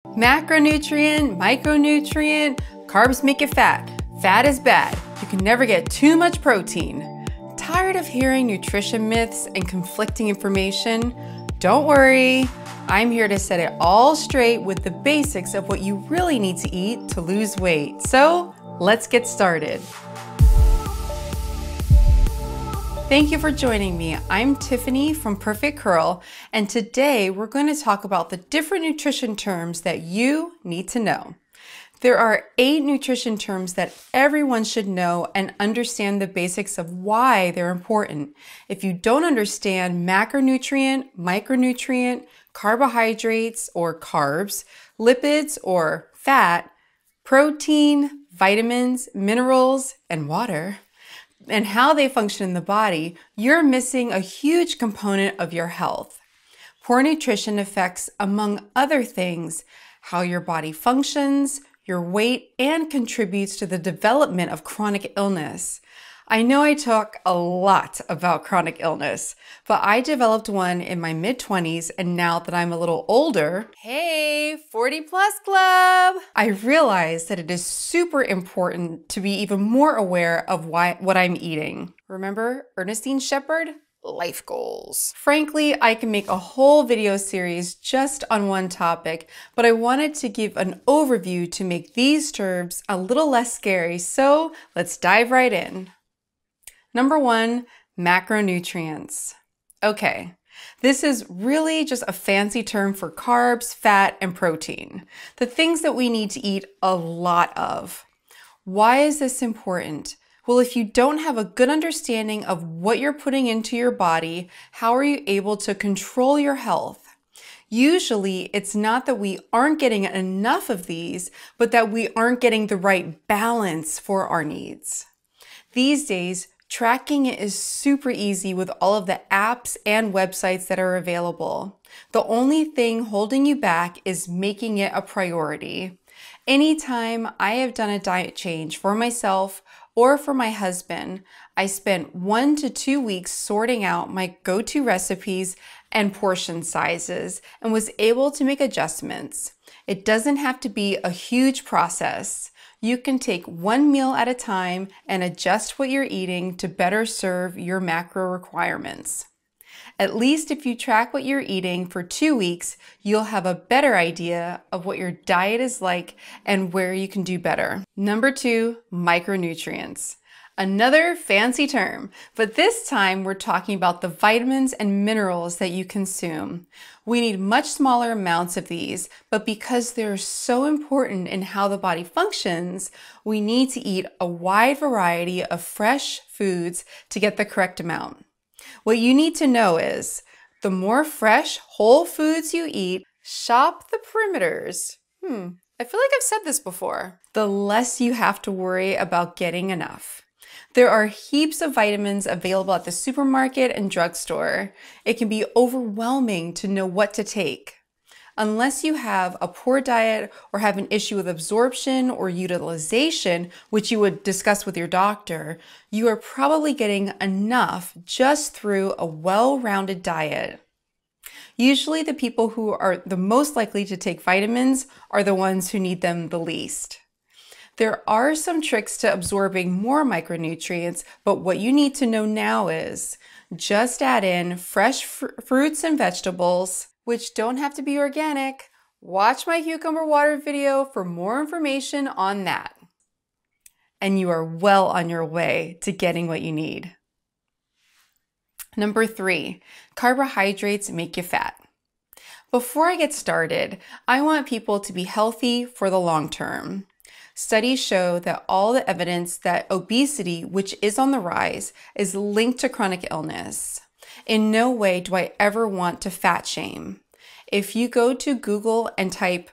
Macronutrient, micronutrient, carbs make you fat. Fat is bad. You can never get too much protein. Tired of hearing nutrition myths and conflicting information? Don't worry. I'm here to set it all straight with the basics of what you really need to eat to lose weight. So let's get started. Thank you for joining me. I'm Tiffany from myPerfectCurl, and today we're going to talk about the different nutrition terms that you need to know. There are 8 nutrition terms that everyone should know and understand the basics of why they're important. If you don't understand macronutrient, micronutrient, carbohydrates or carbs, lipids or fat, protein, vitamins, minerals, and water, and how they function in the body, you're missing a huge component of your health. Poor nutrition affects, among other things, how your body functions, your weight, and contributes to the development of chronic illness. I know I talk a lot about chronic illness, but I developed one in my mid-20s, and now that I'm a little older, hey, 40 plus club, I realized that it is super important to be even more aware of what I'm eating. Remember Ernestine Shepherd? Life goals. Frankly, I can make a whole video series just on one topic, but I wanted to give an overview to make these terms a little less scary, so let's dive right in. Number 1, macronutrients. Okay, this is really just a fancy term for carbs, fat, and protein, the things that we need to eat a lot of. Why is this important? Well, if you don't have a good understanding of what you're putting into your body, how are you able to control your health? Usually, it's not that we aren't getting enough of these, but that we aren't getting the right balance for our needs. These days, tracking it is super easy with all of the apps and websites that are available. The only thing holding you back is making it a priority. Anytime I have done a diet change for myself or for my husband, I spent 1 to 2 weeks sorting out my go-to recipes and portion sizes and was able to make adjustments. It doesn't have to be a huge process. You can take one meal at a time and adjust what you're eating to better serve your macro requirements. At least if you track what you're eating for 2 weeks, you'll have a better idea of what your diet is like and where you can do better. Number 2, micronutrients. Another fancy term, but this time we're talking about the vitamins and minerals that you consume. We need much smaller amounts of these, but because they're so important in how the body functions, we need to eat a wide variety of fresh foods to get the correct amount. What you need to know is, the more fresh, whole foods you eat, shop the perimeters. I feel like I've said this before. The less you have to worry about getting enough. There are heaps of vitamins available at the supermarket and drugstore. It can be overwhelming to know what to take. Unless you have a poor diet or have an issue with absorption or utilization, which you would discuss with your doctor, you are probably getting enough just through a well-rounded diet. Usually the people who are the most likely to take vitamins are the ones who need them the least. There are some tricks to absorbing more micronutrients, but what you need to know now is just add in fresh fruits and vegetables, which don't have to be organic. Watch my cucumber water video for more information on that. And you are well on your way to getting what you need. Number 3, carbohydrates make you fat. Before I get started, I want people to be healthy for the long term. Studies show that all the evidence that obesity, which is on the rise, is linked to chronic illness. In no way do I ever want to fat shame. If you go to Google and type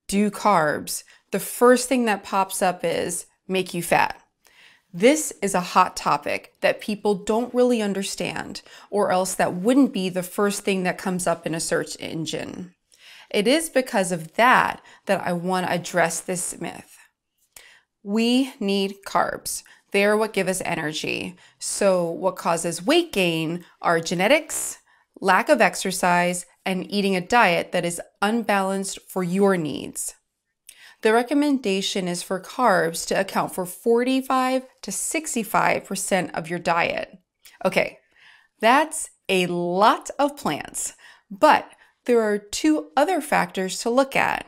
"do carbs," the first thing that pops up is "make you fat." This is a hot topic that people don't really understand, or else that wouldn't be the first thing that comes up in a search engine. It is because of that that I want to address this myth. We need carbs. They are what give us energy. So what causes weight gain are genetics, lack of exercise, and eating a diet that is unbalanced for your needs. The recommendation is for carbs to account for 45 to 65% of your diet. Okay, that's a lot of plants, but there are two other factors to look at.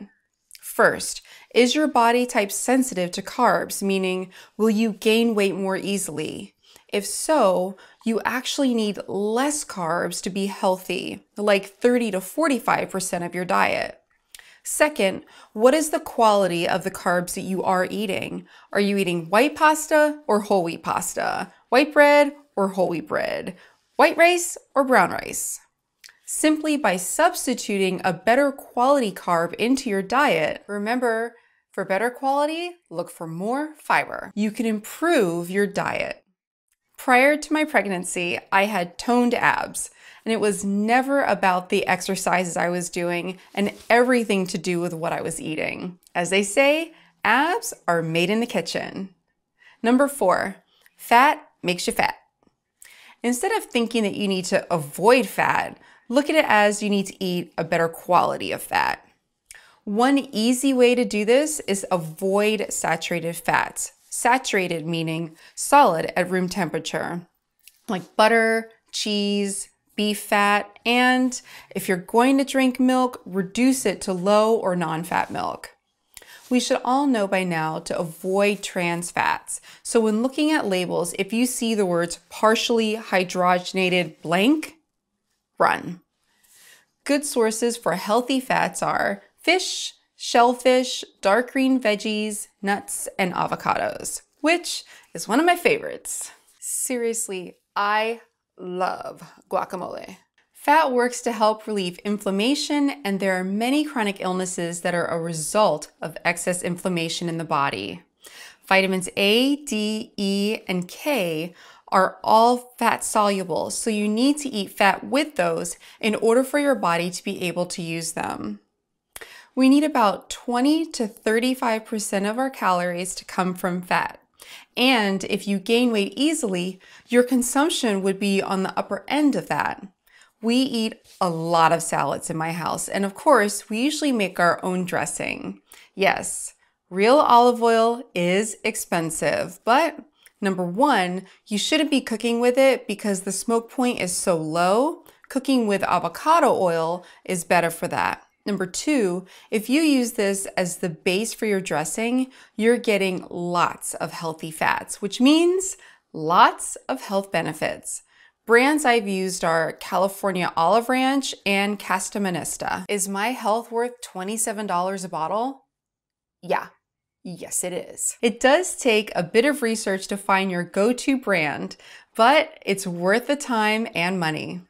First, is your body type sensitive to carbs, meaning will you gain weight more easily? If so, you actually need less carbs to be healthy, like 30 to 45% of your diet. Second, what is the quality of the carbs that you are eating? Are you eating white pasta or whole wheat pasta? White bread or whole wheat bread? White rice or brown rice? Simply by substituting a better quality carb into your diet, remember, for better quality, look for more fiber. You can improve your diet. Prior to my pregnancy, I had toned abs, and it was never about the exercises I was doing and everything to do with what I was eating. As they say, abs are made in the kitchen. Number 4, fat makes you fat. Instead of thinking that you need to avoid fat, look at it as you need to eat a better quality of fat. One easy way to do this is avoid saturated fats. Saturated meaning solid at room temperature, like butter, cheese, beef fat, and if you're going to drink milk, reduce it to low or non-fat milk. We should all know by now to avoid trans fats. So when looking at labels, if you see the words partially hydrogenated blank, run. Good sources for healthy fats are fish, shellfish, dark green veggies, nuts, and avocados, which is one of my favorites. Seriously, I love guacamole. Fat works to help relieve inflammation, and there are many chronic illnesses that are a result of excess inflammation in the body. Vitamins A, D, E, and K are all fat soluble, so you need to eat fat with those in order for your body to be able to use them. We need about 20 to 35% of our calories to come from fat. And if you gain weight easily, your consumption would be on the upper end of that. We eat a lot of salads in my house, and of course, we usually make our own dressing. Yes, real olive oil is expensive, but number 1, you shouldn't be cooking with it because the smoke point is so low. Cooking with avocado oil is better for that. Number 2, if you use this as the base for your dressing, you're getting lots of healthy fats, which means lots of health benefits. Brands I've used are California Olive Ranch and Castamanista. Is my health worth $27 a bottle? Yeah. Yes, it is. It does take a bit of research to find your go-to brand, but it's worth the time and money.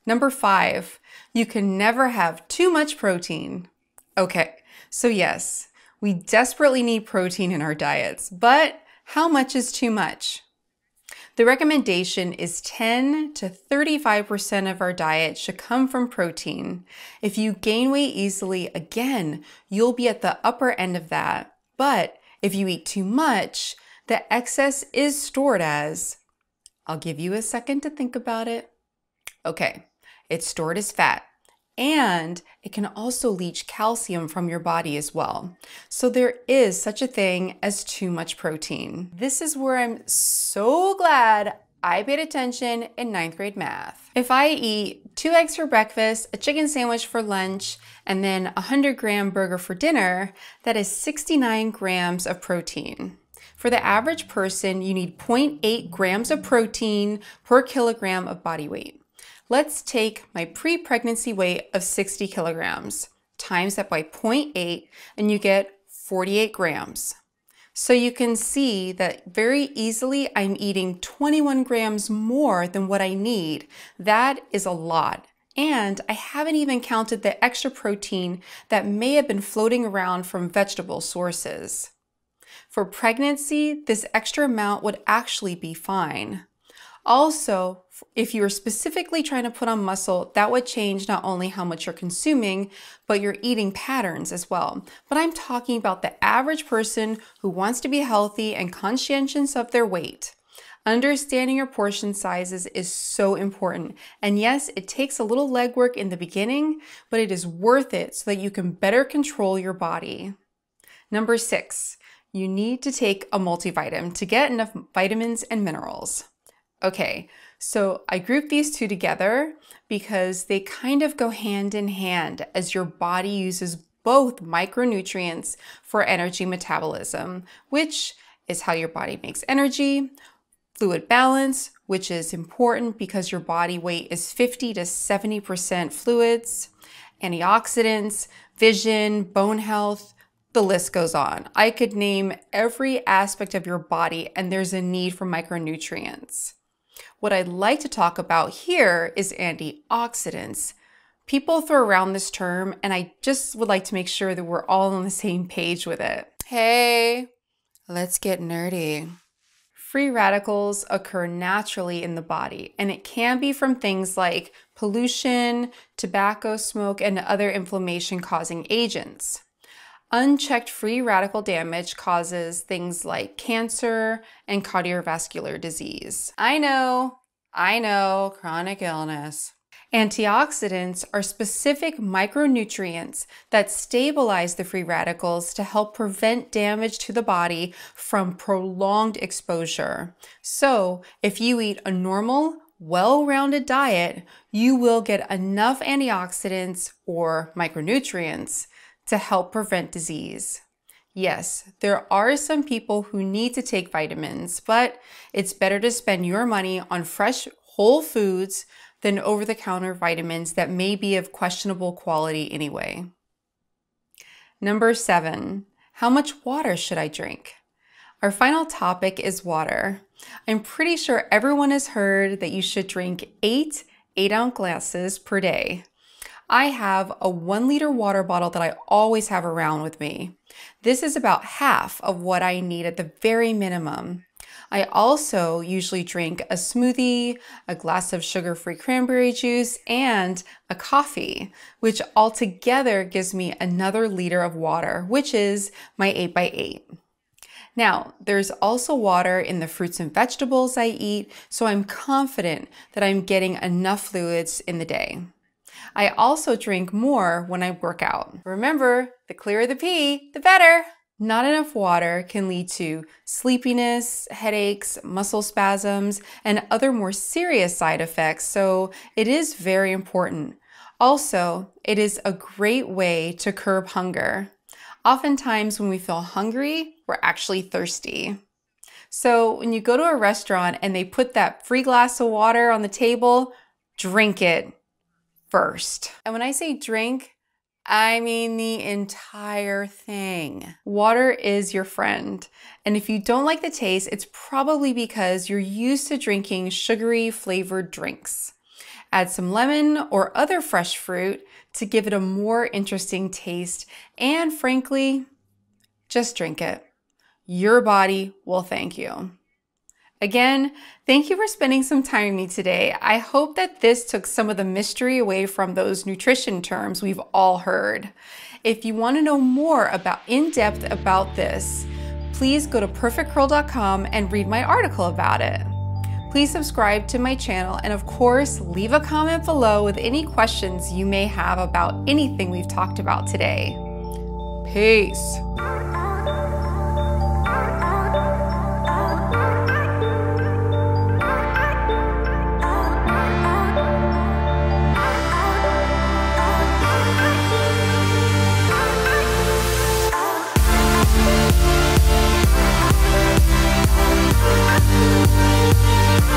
Number 5, you can never have too much protein. Okay, so yes, we desperately need protein in our diets, but how much is too much? The recommendation is 10 to 35% of our diet should come from protein. If you gain weight easily, again, you'll be at the upper end of that. But if you eat too much, the excess is stored as, I'll give you a second to think about it. Okay, it's stored as fat, and it can also leach calcium from your body as well. So there is such a thing as too much protein. This is where I'm so glad I paid attention in 9th grade math. If I eat 2 eggs for breakfast, a chicken sandwich for lunch, and then a 100-gram burger for dinner, that is 69 grams of protein. For the average person, you need 0.8 grams of protein per kilogram of body weight. Let's take my pre-pregnancy weight of 60 kilograms, times that by 0.8, and you get 48 grams. So you can see that very easily I'm eating 21 grams more than what I need. That is a lot. And I haven't even counted the extra protein that may have been floating around from vegetable sources. For pregnancy, this extra amount would actually be fine. Also, if you are specifically trying to put on muscle, that would change not only how much you're consuming, but your eating patterns as well. But I'm talking about the average person who wants to be healthy and conscientious of their weight. Understanding your portion sizes is so important. And yes, it takes a little legwork in the beginning, but it is worth it so that you can better control your body. Number 6, you need to take a multivitamin to get enough vitamins and minerals. Okay, so I grouped these two together because they kind of go hand in hand as your body uses both micronutrients for energy metabolism, which is how your body makes energy, fluid balance, which is important because your body weight is 50 to 70% fluids, antioxidants, vision, bone health, the list goes on. I could name every aspect of your body and there's a need for micronutrients. What I'd like to talk about here is antioxidants. People throw around this term and I just would like to make sure that we're all on the same page with it. Hey, let's get nerdy. Free radicals occur naturally in the body, and it can be from things like pollution, tobacco smoke, and other inflammation-causing agents. Unchecked free radical damage causes things like cancer and cardiovascular disease. I know, chronic illness. Antioxidants are specific micronutrients that stabilize the free radicals to help prevent damage to the body from prolonged exposure. So, if you eat a normal, well-rounded diet, you will get enough antioxidants or micronutrients to help prevent disease. Yes, there are some people who need to take vitamins, but it's better to spend your money on fresh, whole foods than over-the-counter vitamins that may be of questionable quality anyway. Number 7, how much water should I drink? Our final topic is water. I'm pretty sure everyone has heard that you should drink 8 8-ounce glasses per day. I have a 1-liter water bottle that I always have around with me. This is about half of what I need at the very minimum. I also usually drink a smoothie, a glass of sugar-free cranberry juice, and a coffee, which altogether gives me another liter of water, which is my 8x8. Now, there's also water in the fruits and vegetables I eat, so I'm confident that I'm getting enough fluids in the day. I also drink more when I work out. Remember, the clearer the pee, the better. Not enough water can lead to sleepiness, headaches, muscle spasms, and other more serious side effects, so it is very important. Also, it is a great way to curb hunger. Oftentimes when we feel hungry, we're actually thirsty. So when you go to a restaurant and they put that free glass of water on the table, drink it first. And when I say drink, I mean the entire thing. Water is your friend. And if you don't like the taste, it's probably because you're used to drinking sugary flavored drinks. Add some lemon or other fresh fruit to give it a more interesting taste. And frankly, just drink it. Your body will thank you. Again, thank you for spending some time with me today. I hope that this took some of the mystery away from those nutrition terms we've all heard. If you want to know more in depth about this, please go to perfectcurl.com and read my article about it. Please subscribe to my channel and of course, leave a comment below with any questions you may have about anything we've talked about today. Peace.